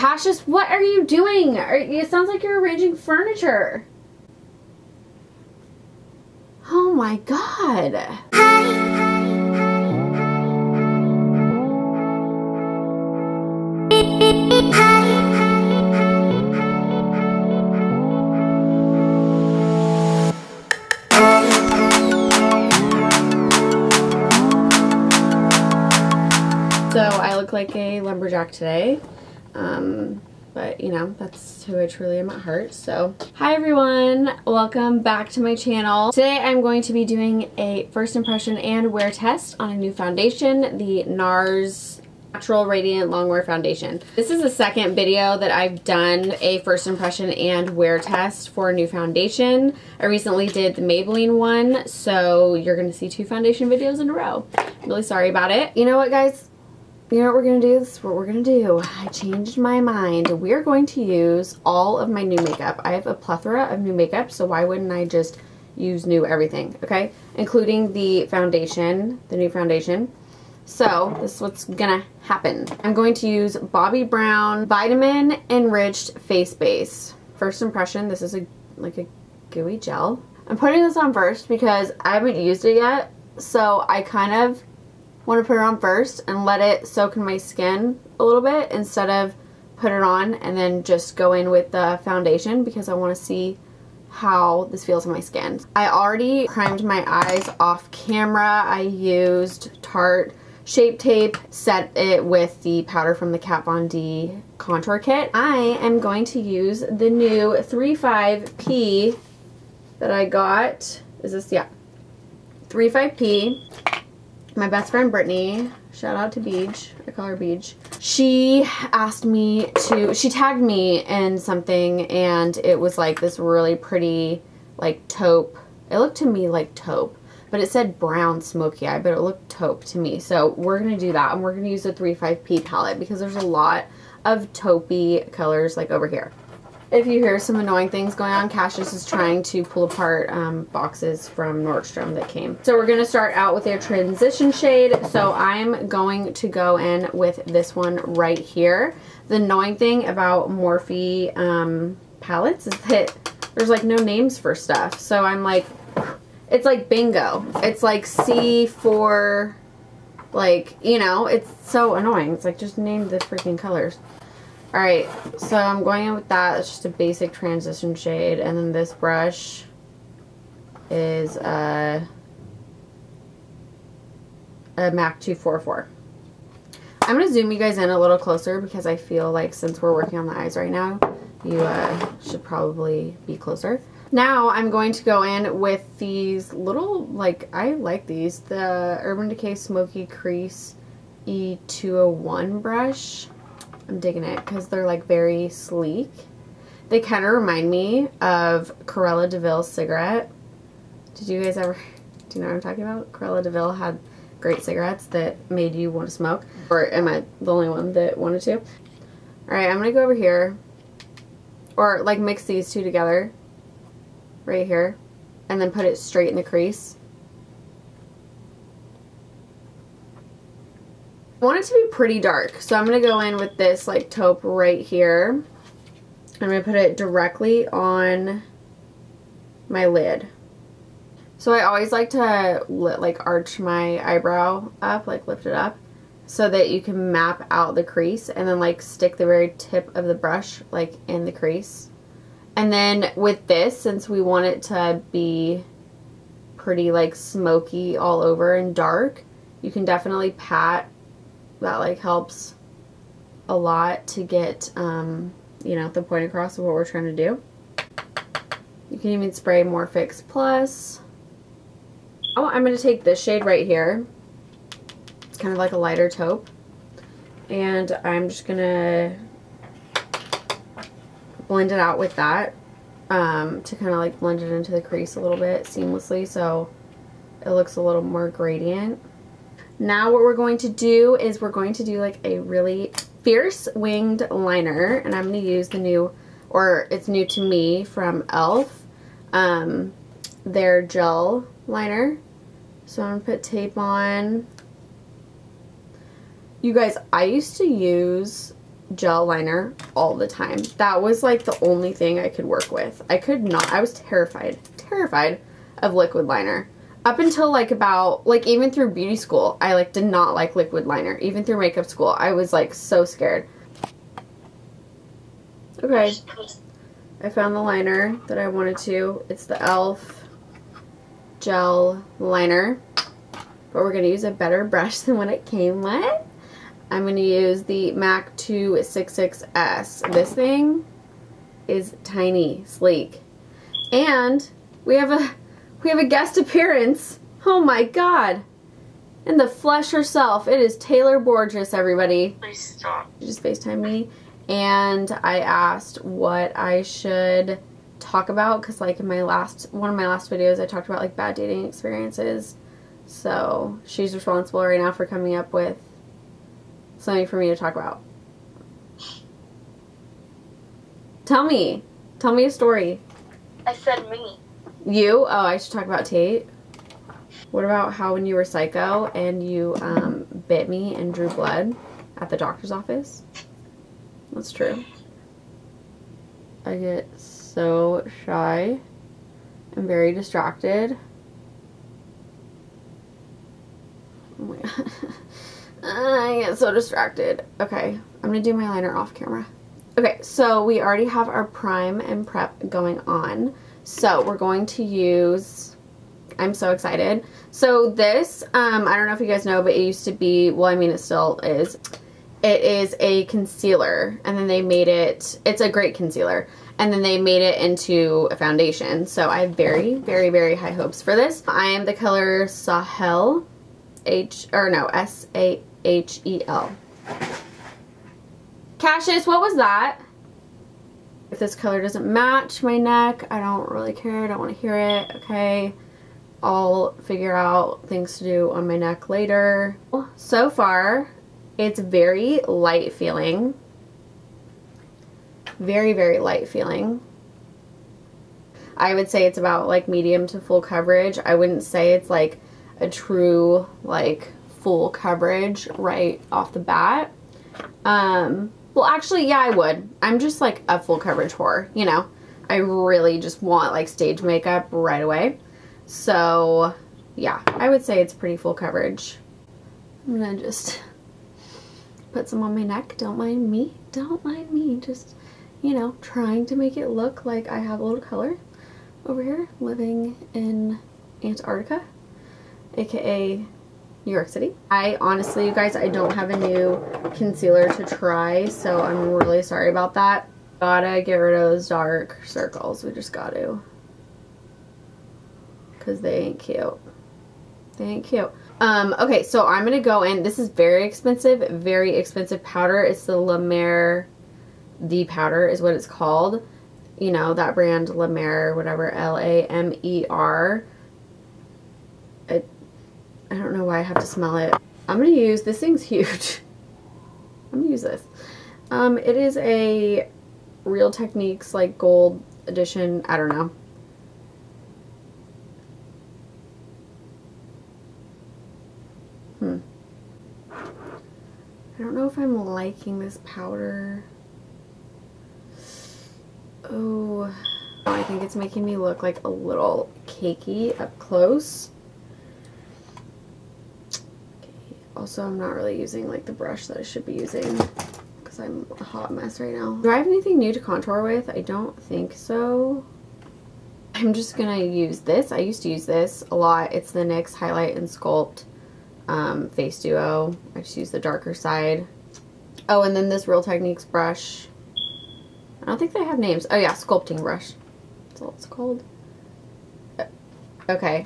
Cassius, what are you doing? It sounds like you're arranging furniture. Oh my god. So I look like a lumberjack today, but you know, that's who I truly am at heart. So hi everyone, welcome back to my channel. Today I'm going to be doing a first impression and wear test on a new foundation, the NARS Natural Radiant Longwear Foundation. This is the second video that I've done a first impression and wear test for a new foundation. I recently did the Maybelline one, so you're gonna see 2 foundation videos in a row. I'm really sorry about it. You know what, guys? You know what we're going to do? This is what we're going to do. I changed my mind. We're going to use all of my new makeup. I have a plethora of new makeup, so why wouldn't I just use new everything, okay? Including the foundation, the new foundation. So, this is what's going to happen. I'm going to use Bobbi Brown Vitamin Enriched Face Base. First impression, this is like a gooey gel. I'm putting this on first because I haven't used it yet, so I kind of want to put it on first and let it soak in my skin a little bit instead of put it on and then just go in with the foundation because I want to see how this feels on my skin. I already primed my eyes off camera. I used Tarte Shape Tape, set it with the powder from the Kat Von D contour kit. I am going to use the new 35P that I got. Is this, yeah, 35P. My best friend Brittany, shout out to Beej, I call her Beej. She asked me to, she tagged me in something and it was like this really pretty like taupe. It looked to me like taupe, but it said brown smoky eye, but it looked taupe to me. So we're going to do that and we're going to use the 35P palette because there's a lot of taupey colors like over here. If you hear some annoying things going on, Cassius is trying to pull apart boxes from Nordstrom that came. So we're going to start out with a transition shade. So I'm going to go in with this one right here. The annoying thing about Morphe palettes is that there's like no names for stuff. So I'm like, it's like bingo. It's like C for, like, you know, it's so annoying. It's like, just name the freaking colors. Alright, so I'm going in with that. It's just a basic transition shade. And then this brush is a MAC 244. I'm going to zoom you guys in a little closer because I feel like since we're working on the eyes right now, you should probably be closer. Now I'm going to go in with these little, like, I like these. The Urban Decay Smoky Crease E201 brush. I'm digging it because they're like very sleek. They kind of remind me of Cruella de Vil's cigarette. Did you guys ever, do you know what I'm talking about? Cruella de Vil had great cigarettes that made you want to smoke. Or am I the only one that wanted to? Alright, I'm going to go over here. Or like mix these two together. Right here. And then put it straight in the crease. I want it to be pretty dark, so I'm going to go in with this like taupe right here. I'm going to put it directly on my lid. So I always like to like arch my eyebrow up, like lift it up, so that you can map out the crease and then like stick the very tip of the brush like in the crease. And then with this, since we want it to be pretty like smoky all over and dark, you can definitely pat. That like helps a lot to get, you know, the point across of what we're trying to do. You can even spray Morphix Plus. Oh, I'm going to take this shade right here. It's kind of like a lighter taupe. And I'm just going to blend it out with that to kind of like blend it into the crease a little bit seamlessly so it looks a little more gradient. Now what we're going to do is we're going to do like a really fierce winged liner, and I'm going to use the new, or it's new to me, from e.l.f. Their gel liner. So I'm going to put tape on. You guys, I used to use gel liner all the time. That was like the only thing I could work with. I could not, I was terrified of liquid liner. Up until like about, like even through beauty school, I like did not like liquid liner. Even through makeup school, I was like so scared. Okay, I found the liner that I wanted to. It's the e.l.f. gel liner, but we're going to use a better brush than what it came with. I'm going to use the MAC 266S. This thing is tiny, sleek. And we have a guest appearance. Oh my god. And the flesh herself. It is Taylor Borges, everybody. Please stop. She just FaceTimed me. And I asked what I should talk about, because like in one of my last videos I talked about like bad dating experiences. So she's responsible right now for coming up with something for me to talk about. Tell me a story. I said me. You? Oh, I should talk about Tate. What about how when you were psycho and you bit me and drew blood at the doctor's office? That's true. I get so shy and very distracted. Oh my god. I get so distracted. Okay, I'm gonna do my liner off camera. Okay, so we already have our prime and prep going on. So we're going to use, I'm so excited. So this, I don't know if you guys know, but it used to be, well, I mean, it still is. It is a concealer, and then they made it, it's a great concealer, and then they made it into a foundation. So I have very, very, very high hopes for this. I am the color Sahel, S-A-H-E-L. Cassius, what was that? If this color doesn't match my neck, I don't really care. I don't want to hear it. Okay. I'll figure out things to do on my neck later. So far, it's very light feeling. Very, very light feeling. I would say it's about like medium to full coverage. I wouldn't say it's like a true like full coverage right off the bat. Well, actually, yeah, I would. I'm just like a full coverage whore, you know. I really just want like stage makeup right away. So, yeah, I would say it's pretty full coverage. I'm gonna just put some on my neck. Don't mind me. Don't mind me. Just, you know, trying to make it look like I have a little color over here living in Antarctica, aka New York City. I honestly, you guys, I don't have a new concealer to try, so I'm really sorry about that. Gotta get rid of those dark circles. We just got to. Because they ain't cute. They ain't cute. Okay, so I'm gonna go in. This is very expensive powder. It's the La Mer, the powder is what it's called. You know, that brand, La Mer, whatever, L-A-M-E-R. I don't know why I have to smell it. I'm going to use, this thing's huge. I'm going to use this. It is a Real Techniques like gold edition. I don't know. I don't know if I'm liking this powder. Oh, I think it's making me look like a little cakey up close. Also, I'm not really using like the brush that I should be using because I'm a hot mess right now. Do I have anything new to contour with? I don't think so. I'm just gonna use this. I used to use this a lot. It's the NYX Highlight and Sculpt Face Duo. I just use the darker side. Oh, and then this Real Techniques brush. I don't think they have names. Oh yeah, sculpting brush. That's all it's called. Okay.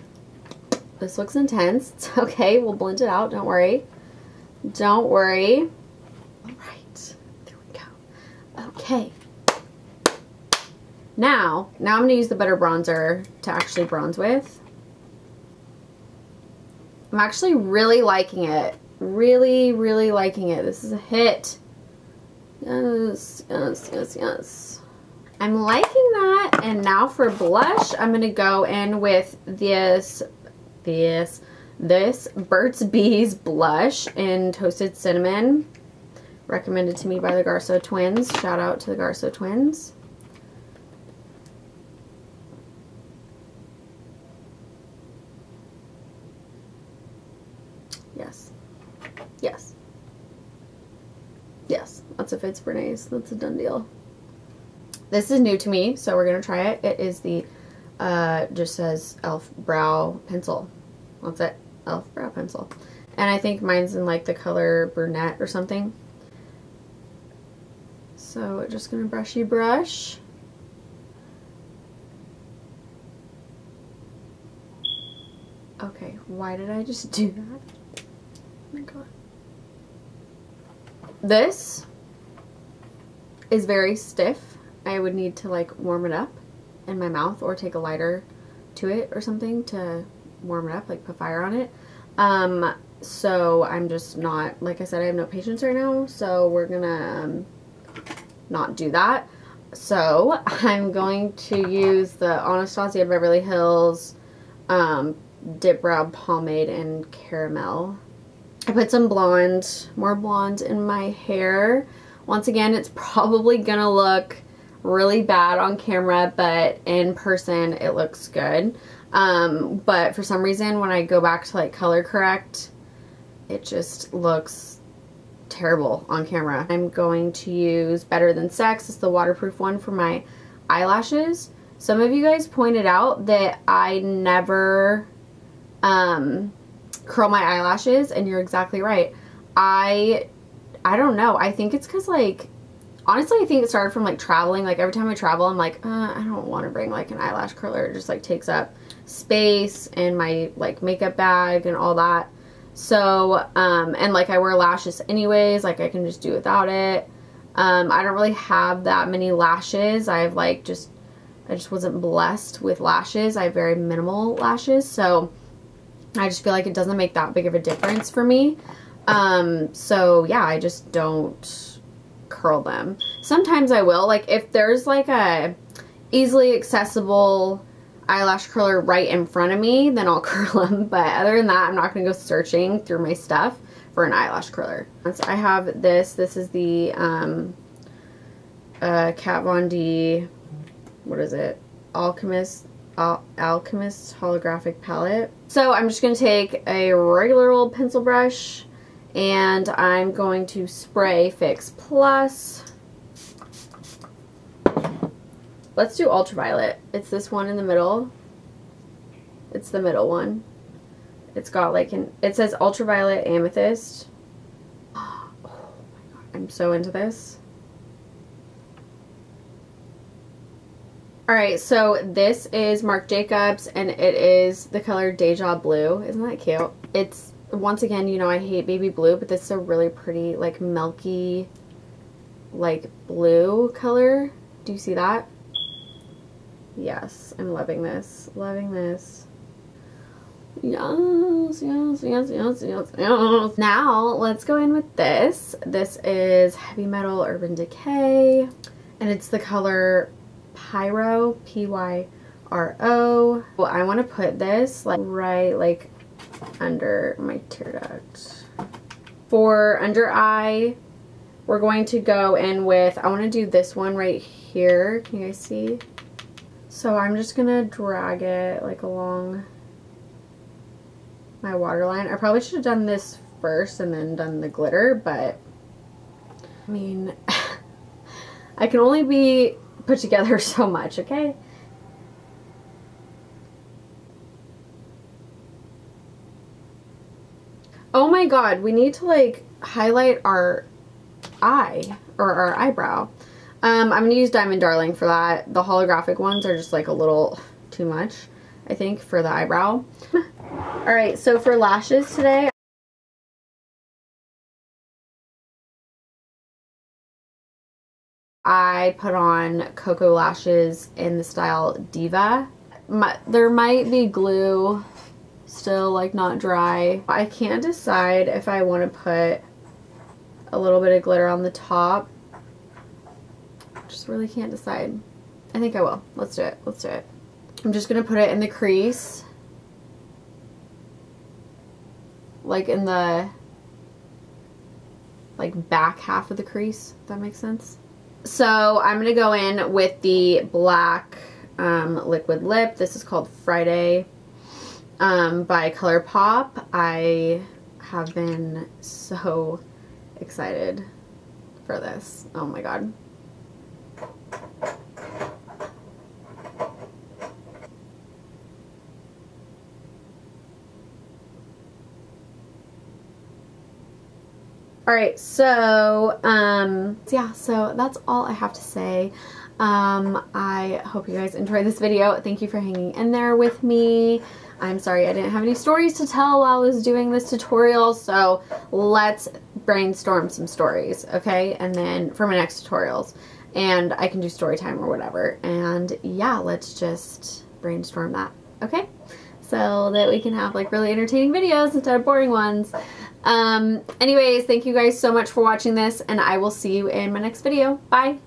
This looks intense. It's okay. We'll blend it out. Don't worry. Don't worry. All right. There we go. Okay. Now I'm going to use the Butter Bronzer to actually bronze with. I'm actually really liking it. Really, really liking it. This is a hit. Yes, yes, yes, yes. I'm liking that. And now for blush, I'm going to go in with this Burt's Bees blush in Toasted Cinnamon. recommended to me by the Garso twins. Shout out to the Garso twins. Yes. Yes. Yes. That's a Fitz Bernays. That's a done deal. This is new to me, so we're going to try it. It is the, just says e.l.f. Brow Pencil. That's it. e.l.f. Brow Pencil. And I think mine's in like the color brunette or something. So we're just going to brushy brush. Okay, why did I just do that? Oh my god. This is very stiff. I would need to like warm it up in my mouth or take a lighter to it or something to warm it up, like put fire on it. So I'm just not, like I said, I have no patience right now, so we're gonna not do that. So I'm going to use the Anastasia Beverly Hills Dip Brow Pomade in Caramel. I put some blonde, more blonde in my hair. Once again, it's probably gonna look really bad on camera, but in person it looks good. But for some reason when I go back to like color correct, it just looks terrible on camera. I'm going to use Better Than Sex. It's the waterproof one for my eyelashes. Some of you guys pointed out that I never curl my eyelashes, and you're exactly right. I don't know. I think it's because, like, honestly, I think it started from like traveling. Like every time I travel, I'm like, I don't want to bring like an eyelash curler. It just like takes up space in my like makeup bag and all that. So, and like I wear lashes anyways, like I can just do without it. I don't really have that many lashes. I just wasn't blessed with lashes. I have very minimal lashes. So I just feel like it doesn't make that big of a difference for me. So yeah, I just don't curl them. Sometimes I will, like if there's like a easily accessible eyelash curler right in front of me, then I'll curl them. But other than that, I'm not going to go searching through my stuff for an eyelash curler. So I have this. This is the Kat Von D, what is it? Alchemist holographic palette. So I'm just going to take a regular old pencil brush and I'm going to spray Fix Plus. Let's do Ultraviolet. It's this one in the middle. It's the middle one. It's got like it says Ultraviolet Amethyst. Oh my god, I'm so into this. Alright, so this is Marc Jacobs and it is the color Deja Blue. Isn't that cute? It's, once again, you know I hate baby blue, but this is a really pretty, like milky, like blue color. Do you see that? Yes, I'm loving this. Loving this. Yes, yes, yes, yes, yes, yes. Now, let's go in with this. This is Heavy Metal Urban Decay, and it's the color Pyro, P-Y-R-O. Well, I want to put this like right like under my tear duct. For under eye, we're going to go in with, I want to do this one right here. Can you guys see? So I'm just going to drag it like along my waterline. I probably should have done this first and then done the glitter, but I mean, I can only be put together so much, okay? Oh my god, we need to like highlight our eye or our eyebrow. I'm going to use Diamond Darling for that. The holographic ones are just like a little too much, I think, for the eyebrow. Alright, so for lashes today, I put on Cocoa Lashes in the style Diva. There might be glue still, like not dry. I can't decide if I want to put a little bit of glitter on the top. Just really can't decide. I think I will. Let's do it. Let's do it. I'm just going to put it in the crease. Like in the like back half of the crease, if that makes sense. So I'm gonna go in with the black liquid lip. This is called Friday by ColourPop. I have been so excited for this. Oh my god. Alright, so, yeah, so that's all I have to say. I hope you guys enjoyed this video. Thank you for hanging in there with me. I'm sorry I didn't have any stories to tell while I was doing this tutorial, so let's brainstorm some stories, okay? And then for my next tutorials. And I can do story time or whatever. And yeah, let's just brainstorm that, okay? So that we can have like really entertaining videos instead of boring ones. Anyways, thank you guys so much for watching this, and I will see you in my next video. Bye!